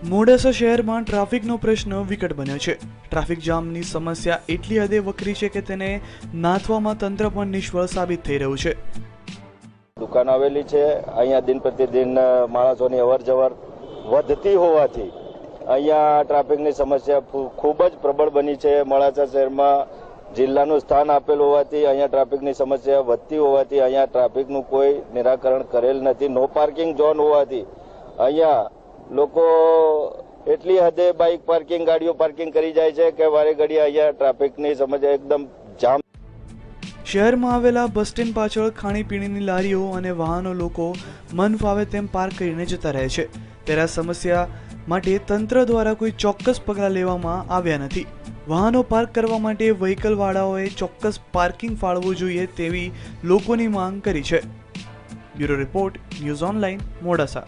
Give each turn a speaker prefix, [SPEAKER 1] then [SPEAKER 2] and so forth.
[SPEAKER 1] મોડાસા શહેરમાં ટ્રાફિકનો પ્રશ્ન વિકટ બન્યો છે। ટ્રાફિક જામની સમસ્યા એટલી હદે વકરી છે કે તેને નાથવામાં તંત્ર પણ નિષ્ફળ સાબિત થઈ રહ્યું છે।
[SPEAKER 2] દુકાન આવેલી છે, અહીંયા દિન પ્રતિદિન માણસોની અવરજવર વધતી હોવાથી અહીંયા ટ્રાફિકની સમસ્યા ખૂબ જ પ્રબળ બની છે। મોડાસા શહેરમાં જિલ્લાનું સ્થાન આપેલ હોવાથી અહીંયા ટ્રાફિકની સમસ્યા વધતી હોવાથી અહીંયા ટ્રાફિકનું કોઈ નિરાકરણ કરેલ નથી। નો પાર્કિંગ ઝોન હોવાથી અહીંયા લોકો એટલી હદે બાઇક પાર્કિંગ ગાડીઓ પાર્કિંગ કરી જાય છે કે વારે ઘડીએ અહીંયા ટ્રાફિકની સમસ્યા એકદમ જામ।
[SPEAKER 1] શહેરમાં આવેલા બસ સ્ટેન્ડ પાછળ ખાણીપીણીની લારીઓ અને વાહનો લોકો મન ફાવે તેમ પાર્ક કરીને જતા રહે છે। ત્યારે આ સમસ્યા માટે તંત્ર દ્વારા કોઈ ચોક્કસ પગલાં લેવામાં આવ્યા નથી। વાહનો પાર્ક કરવા માટે વ્હીકલવાળાઓએ ચોક્કસ પાર્કિંગ ફાળવવું જોઈએ તેવી લોકોની માંગ કરી છે। Bureau report, news online, Modasa.